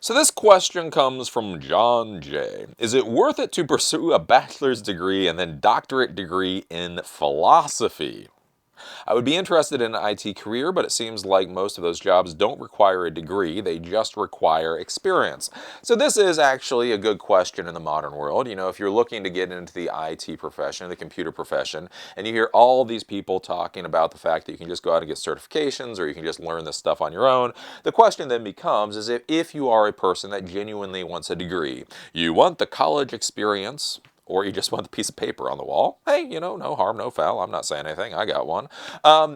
So this question comes from John J. Is it worth it to pursue a bachelor's degree and then doctorate degree in philosophy? I would be interested in an IT career, but it seems like most of those jobs don't require a degree, they just require experience. So this is actually a good question in the modern world. You know, if you're looking to get into the IT profession, the computer profession, and you hear all these people talking about the fact that you can just go out and get certifications or you can just learn this stuff on your own, the question then becomes is if you are a person that genuinely wants a degree, you want the college experience, or you just want the piece of paper on the wall. Hey, you know, no harm, no foul. I'm not saying anything. I got one.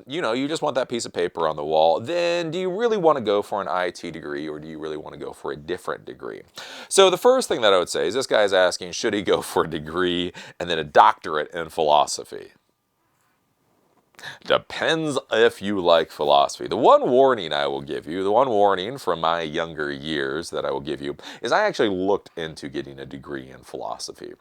You know, you just want that piece of paper on the wall. Then do you really want to go for an IT degree or do you really want to go for a different degree? So the first thing that I would say is this guy's asking, should he go for a degree and then a doctorate in philosophy? Depends if you like philosophy. The one warning I will give you, the one warning from my younger years that I will give you, is I actually looked into getting a degree in philosophy.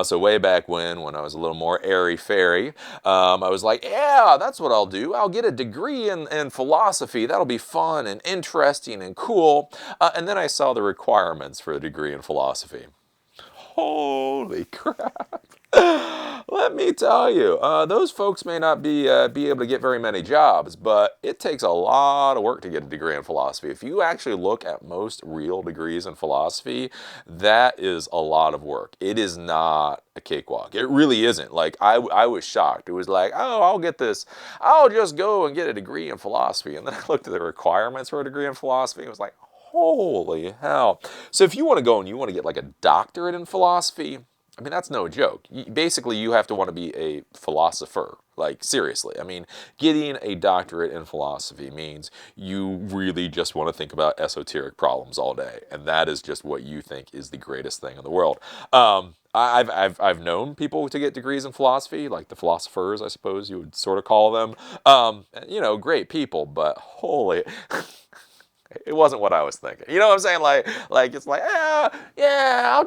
So way back when I was a little more airy-fairy, I was like, yeah, that's what I'll do. I'll get a degree in philosophy. That'll be fun and interesting and cool. And then I saw the requirements for a degree in philosophy. Holy crap. Let me tell you, those folks may not be able to get very many jobs, but it takes a lot of work to get a degree in philosophy. If you actually look at most real degrees in philosophy, that is a lot of work. It is not a cakewalk. It really isn't. Like, I was shocked. It was like, oh, I'll just go and get a degree in philosophy. And then I looked at the requirements for a degree in philosophy and it was like, holy hell. So if you want to go and you want to get like a doctorate in philosophy, I mean, that's no joke. Basically, you have to want to be a philosopher. Like, seriously. I mean, getting a doctorate in philosophy means you really just want to think about esoteric problems all day. And that is just what you think is the greatest thing in the world. I've known people to get degrees in philosophy, like the philosophers, I suppose you would sort of call them. You know, great people, but holy... It wasn't what I was thinking. You know what I'm saying? Like it's like, yeah,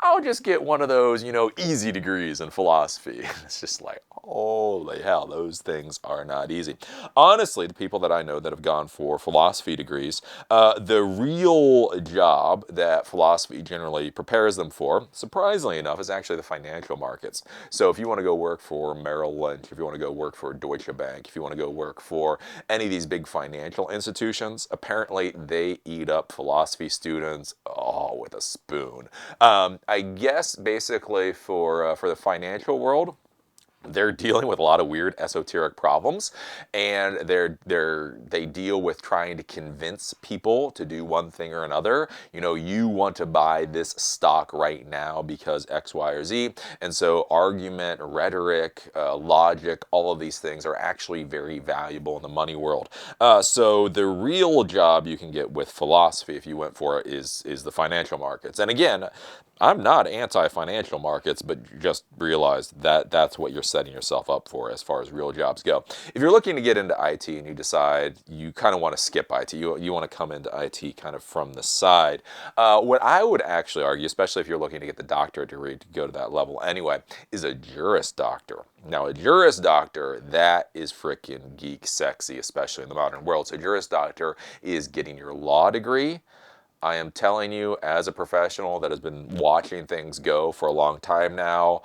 I'll just get one of those, you know, easy degrees in philosophy. It's just like, holy hell, those things are not easy. Honestly, the people that I know that have gone for philosophy degrees, the real job that philosophy generally prepares them for, surprisingly enough, is actually the financial markets. So if you want to go work for Merrill Lynch, if you want to go work for Deutsche Bank, if you want to go work for any of these big financial institutions, apparently they eat up philosophy students with a spoon. I guess basically for the financial world, they're dealing with a lot of weird esoteric problems, and they deal with trying to convince people to do one thing or another. You know, you want to buy this stock right now because X, Y, or Z, and so argument, rhetoric, logic, all of these things are actually very valuable in the money world. So the real job you can get with philosophy, if you went for it, is the financial markets. And again, I'm not anti-financial markets, but just realize that that's what you're setting yourself up for as far as real jobs go. If you're looking to get into IT and you decide you kind of want to skip IT, you want to come into IT kind of from the side, what I would actually argue, especially if you're looking to get the doctorate degree to go to that level anyway, is a Juris Doctor. Now, a Juris Doctor, that is freaking geek sexy, especially in the modern world. So Juris Doctor is getting your law degree. I am telling you, as a professional that has been watching things go for a long time now,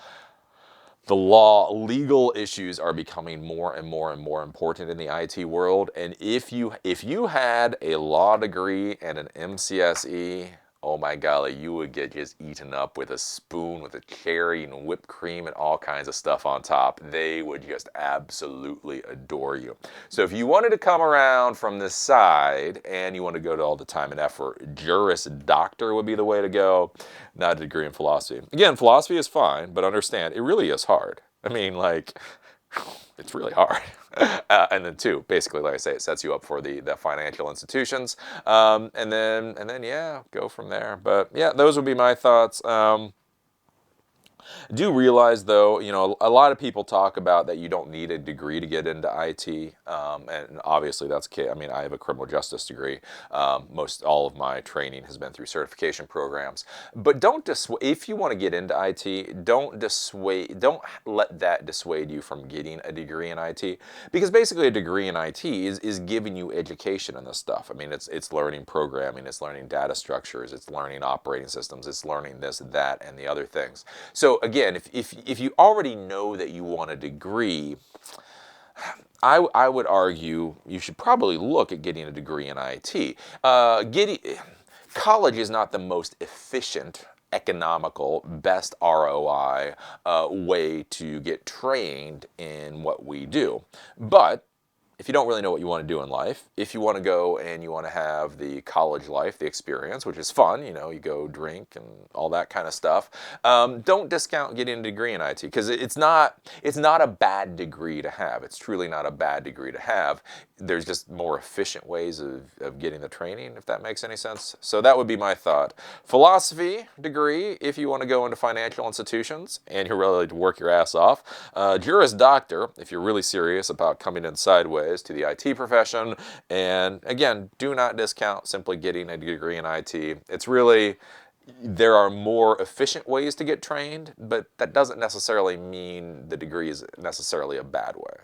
the legal issues are becoming more and more and more important in the IT world. And if you had a law degree and an MCSE, oh my golly, you would get just eaten up with a spoon with a cherry and whipped cream and all kinds of stuff on top. They would just absolutely adore you. So if you wanted to come around from this side and you want to go to all the time and effort, Juris Doctor would be the way to go, not a degree in philosophy. Again, philosophy is fine, but understand, it really is hard. I mean, like, it's really hard. And then two, basically, like I say, it sets you up for the financial institutions. And then, yeah, go from there. But yeah, those would be my thoughts. Do realize, though, you know, a lot of people talk about that you don't need a degree to get into IT, and obviously that's the case. I mean, I have a criminal justice degree. Most all of my training has been through certification programs. But don't if you want to get into IT, don't let that dissuade you from getting a degree in IT, because basically a degree in IT is giving you education in this stuff. I mean, it's learning programming, it's learning data structures, it's learning operating systems, it's learning this, that, and the other things. So again, if you already know that you want a degree, I would argue you should probably look at getting a degree in IT. College is not the most efficient, economical, best ROI way to get trained in what we do. But if you don't really know what you want to do in life, if you want to go and you want to have the college life, the experience, which is fun, you know, you go drink and all that kind of stuff, don't discount getting a degree in IT, because it's not a bad degree to have. It's truly not a bad degree to have. There's just more efficient ways of getting the training, if that makes any sense. So that would be my thought. Philosophy degree, if you want to go into financial institutions and you're ready to work your ass off. Juris Doctor, if you're really serious about coming in sideways to the IT profession. And again, do not discount simply getting a degree in IT. It's really, there are more efficient ways to get trained, but that doesn't necessarily mean the degree is necessarily a bad way.